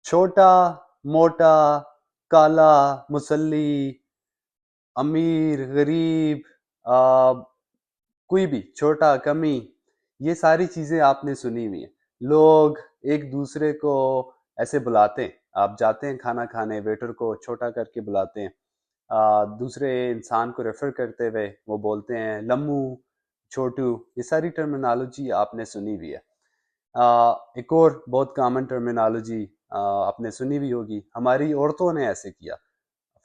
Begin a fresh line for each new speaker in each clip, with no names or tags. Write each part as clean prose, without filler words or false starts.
छोटा, मोटा, काला, मुसल्ली, अमीर, गरीब, आ, कोई भी छोटा, कमी, ये सारी चीजें आपने सुनी हुई हैं। लोग एक दूसरे को ऐसे बुलाते हैं। आप जाते हैं खाना खाने, वेटर को छोटा करके बुलाते हैं। दूसरे इंसान को रेफर करते हुए वो बोलते हैं लम्मू, छोटू। ये सारी टर्मिनोलॉजी आपने सुनी हुई है। एक और बहुत कॉमन टर्मिनोलॉजी आपने सुनी भी होगी, हमारी औरतों ने ऐसे किया,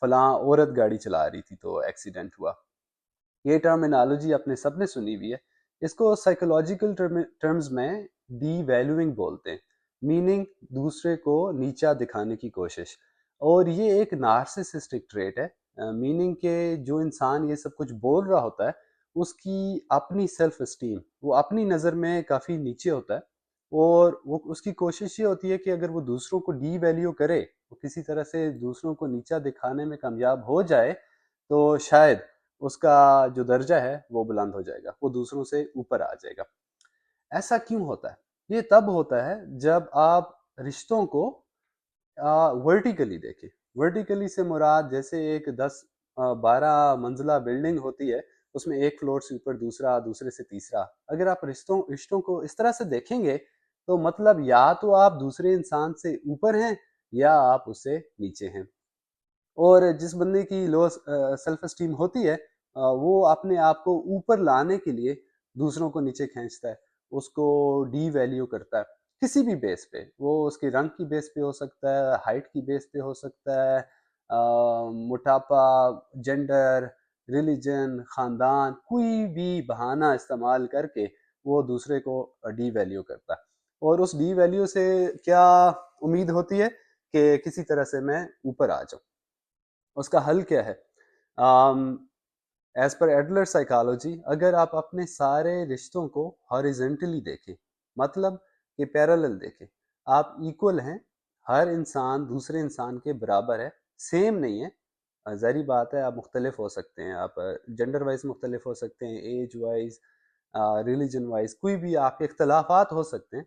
फलां औरत गाड़ी चला रही थी तो एक्सीडेंट हुआ। ये टर्मिनोलॉजी अपने सबने सुनी हुई है। इसको साइकोलॉजिकल टर्म्स में डी वैल्यूइंग बोलते हैं, मीनिंग दूसरे को नीचा दिखाने की कोशिश। और ये एक नार्सिसिस्टिक ट्रेट है, मीनिंग के जो इंसान ये सब कुछ बोल रहा होता है उसकी अपनी सेल्फ एस्टीम वो अपनी नज़र में काफ़ी नीचे होता है। और वो उसकी कोशिश ये होती है कि अगर वो दूसरों को डी वैल्यू करे, वो किसी तरह से दूसरों को नीचा दिखाने में कामयाब हो जाए, तो शायद उसका जो दर्जा है वो बुलंद हो जाएगा, वो दूसरों से ऊपर आ जाएगा। ऐसा क्यों होता है? ये तब होता है जब आप रिश्तों को वर्टिकली देखें। वर्टिकली से मुराद जैसे एक 10-12 मंजिला बिल्डिंग होती है, उसमें एक फ्लोर से ऊपर दूसरा, दूसरे से तीसरा। अगर आप रिश्तों रिश्तों को इस तरह से देखेंगे तो मतलब या तो आप दूसरे इंसान से ऊपर हैं या आप उससे नीचे हैं। और जिस बंदे की लो सेल्फ एस्टीम होती है, वो अपने आप को ऊपर लाने के लिए दूसरों को नीचे खींचता है, उसको डी वैल्यू करता है किसी भी बेस पे। वो उसके रंग की बेस पे हो सकता है, हाइट की बेस पे हो सकता है, मोटापा, जेंडर, रिलीजन, खानदान, कोई भी बहाना इस्तेमाल करके वो दूसरे को डी वैल्यू करता है। और उस डी वैल्यू से क्या उम्मीद होती है कि किसी तरह से मैं ऊपर आ जाऊं। उसका हल क्या है? एज पर एडलर साइकोलॉजी, अगर आप अपने सारे रिश्तों को हॉरिजेंटली देखें, मतलब कि पैरेलल देखें, आप इक्वल हैं, हर इंसान दूसरे इंसान के बराबर है, सेम नहीं है। ज़ाहिर बात है आप मुख्तलिफ हो सकते हैं, आप जेंडर वाइज मुख्तलिफ हो सकते हैं, एज वाइज, रिलीजन वाइज, कोई भी आपके इख्तलाफात हो सकते हैं,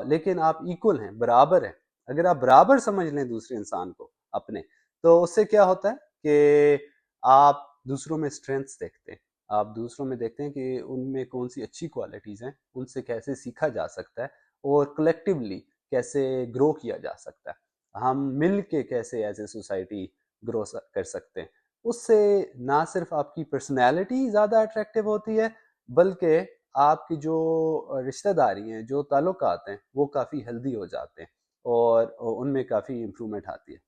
लेकिन आप इक्वल हैं, बराबर हैं। अगर आप बराबर समझ लें दूसरे इंसान को अपने, तो उससे क्या होता है कि आप दूसरों में स्ट्रेंथ्स देखते हैं, आप दूसरों में देखते हैं कि उनमें कौन सी अच्छी क्वालिटीज़ हैं, उनसे कैसे सीखा जा सकता है और कलेक्टिवली कैसे ग्रो किया जा सकता है, हम मिल के कैसे एज ए सोसाइटी ग्रो कर सकते हैं। उससे ना सिर्फ आपकी पर्सनैलिटी ज़्यादा अट्रैक्टिव होती है, बल्कि आपकी जो रिश्तेदारी हैं, जो ताल्लुकात हैं, वो काफ़ी हेल्दी हो जाते हैं और उनमें काफ़ी इम्प्रूवमेंट आती है।